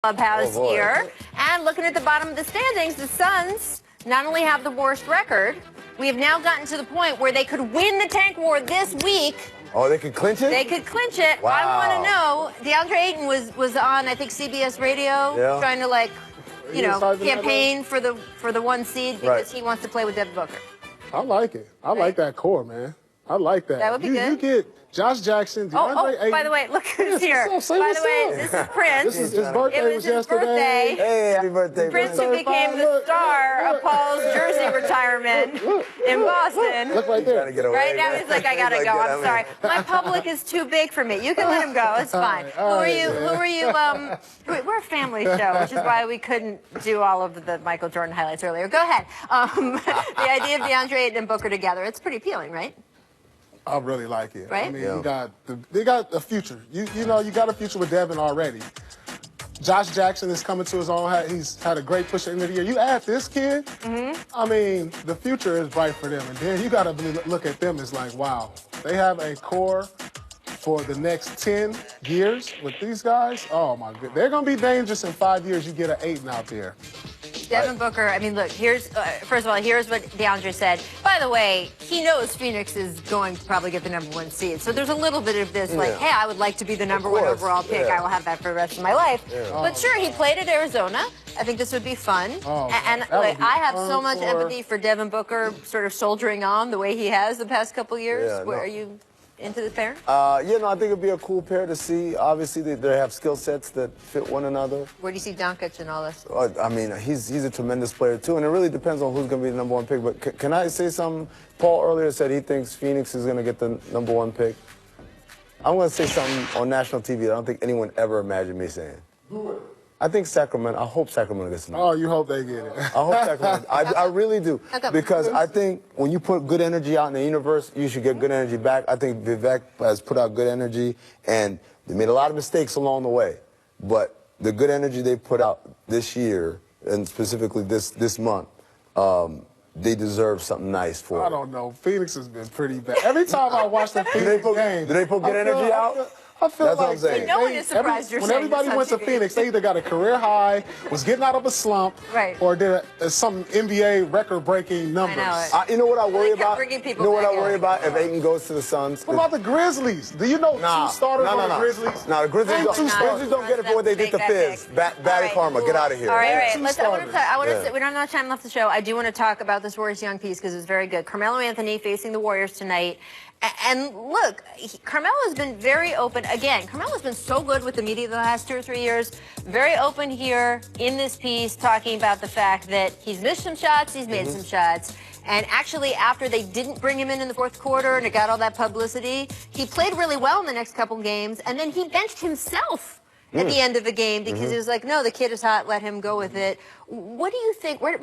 Clubhouse here. And looking at the bottom of the standings, the Suns not only have the worst record, we have now gotten to the point where they could win the tank war this week. Oh, they could clinch it? They could clinch it. Wow. I want to know, DeAndre Ayton was on, I think, CBS Radio, trying to, like, you know, campaign for the one seed because he wants to play with Devin Booker. I like it. I like that core, man. I like that. That would be good. You get Josh Jackson, DeAndre Ayton. By the way, look who's here. By the way, this is Prince. His birthday was yesterday. Hey, happy birthday, Prince, who became the star of Paul's jersey retirement in Boston. Look right there. Right now he's like, I gotta go. I'm sorry. My public is too big for me. You can let him go. It's fine. Who are you? We're a family show, which is why we couldn't do all of the Michael Jordan highlights earlier. Go ahead. The idea of DeAndre Ayton and Booker together, it's pretty appealing, right? I really like it. Right? I mean, they got a future. You know, you got a future with Devin already. Josh Jackson is coming to his own. He's had a great push at the end of the year. You add this kid, I mean, the future is bright for them. And then you got to look at them as like, wow, they have a core for the next 10 years with these guys. Oh, my goodness. They're going to be dangerous in 5 years. You get an Ayton out there. Devin Booker, I mean, look, here's, first of all, here's what DeAndre said. By the way, he knows Phoenix is going to probably get the #1 seed. So there's a little bit of this, like, hey, I would like to be the #1 overall pick. I will have that for the rest of my life. But sure, he played at Arizona. I think this would be fun. And like, I have so much empathy for Devin Booker sort of soldiering on the way he has the past couple years. Are you into the pair? Yeah, no, I think it'd be a cool pair to see. Obviously, they have skill sets that fit one another. Where do you see Doncic in all this? I mean, he's a tremendous player, too, and it really depends on who's going to be the #1 pick. But can I say something? Paul earlier said he thinks Phoenix is going to get the #1 pick. I'm going to say something on national TV that I don't think anyone ever imagined me saying. I think Sacramento, I hope Sacramento gets it. Oh, you hope they get it. I hope Sacramento. I really do. Because I think when you put good energy out in the universe, you should get good energy back. I think Vivek has put out good energy, and they made a lot of mistakes along the way. But the good energy they put out this year, and specifically this month, they deserve something nice for it. I don't know. Phoenix has been pretty bad. Every time I watch the Phoenix game, do they put good energy out? I feel That's like what I'm saying. No one is surprised you're when saying everybody this on went to TV. Phoenix, they either got a career high, was getting out of a slump, or did some NBA record-breaking numbers. I know you know what I worry about? You know what I worry about if Ayton goes to the Suns? What about the Grizzlies? Do you know two starters on the Grizzlies? No, the Grizzlies don't get it for what they did to Fizz. Bad karma. Get out of here. All right. We don't have much time left to show. I do want to talk about this Warriors Young piece because it's very good. Carmelo Anthony facing the Warriors tonight. And look, Carmelo has been very open. Again, Carmelo has been so good with the media the last 2 or 3 years. Very open here in this piece, talking about the fact that he's missed some shots, he's made some shots. And actually, after they didn't bring him in the fourth quarter and it got all that publicity, he played really well in the next couple games. And then he benched himself at the end of the game because he was like, no, the kid is hot, let him go with it. What do you think? Where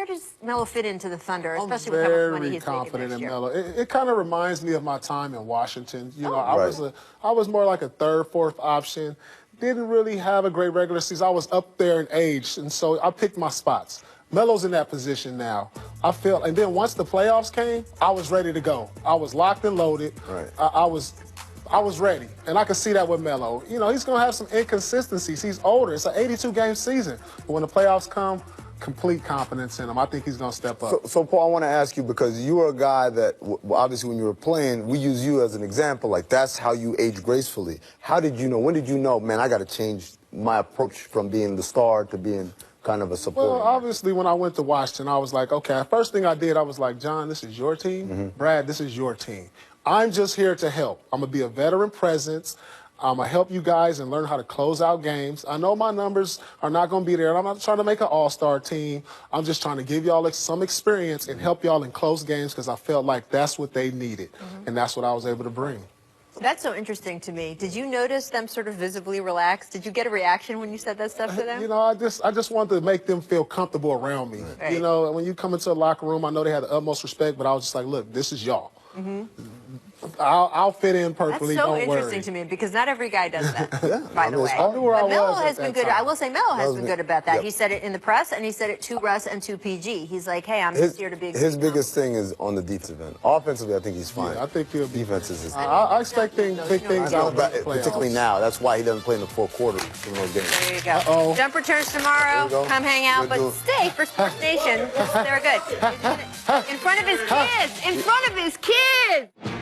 does Melo fit into the Thunder, especially with how much money he's confident making in next year? Melo. It kind of reminds me of my time in Washington. You know, I was more like a third, fourth option. Didn't really have a great regular season. I was up there in age, and so I picked my spots. Melo's in that position now. I feel, and then once the playoffs came, I was ready to go. I was locked and loaded. I was ready, and I could see that with Melo. You know, he's going to have some inconsistencies. He's older. It's an 82-game season. But when the playoffs come, complete confidence in him. I think he's going to step up. So, Paul, I want to ask you, because you were a guy that, obviously, when you were playing, we use you as an example. Like, that's how you age gracefully. How did you know? When did you know, man, I got to change my approach from being the star to being kind of a supporter? Well, obviously, when I went to Washington, I was like, okay, first thing I did, I was like, John, this is your team. Brad, this is your team. I'm just here to help. I'm going to be a veteran presence. I'm going to help you guys and learn how to close out games. I know my numbers are not going to be there. I'm not trying to make an all-star team. I'm just trying to give y'all some experience and help y'all in close games because I felt like that's what they needed. And that's what I was able to bring. That's so interesting to me. Did you notice them sort of visibly relaxed? Did you get a reaction when you said that stuff to them? You know, I just wanted to make them feel comfortable around me. You know, when you come into a locker room, I know they had the utmost respect, but I was just like, look, this is y'all. I'll fit in perfectly. That's so don't interesting worry. to me because not every guy does that. By the mean, way, I knew where I but Melo was at has been that good. time. I will say Melo has been good about that. Yep. He said it in the press and he said it to Russ and to PG. He's like, hey, I'm just here to be. His biggest thing is on the defensive end. Offensively, I think he's fine. Yeah, I think he'll be. Defense is his. I expect big things out of him. Particularly now. That's why he doesn't play in the fourth quarter in those games. There you go. Uh-oh. Jump returns tomorrow. There you go. Come hang out, Good but stay for Sports Nation. They're good. In front of his kids. In front of his kids.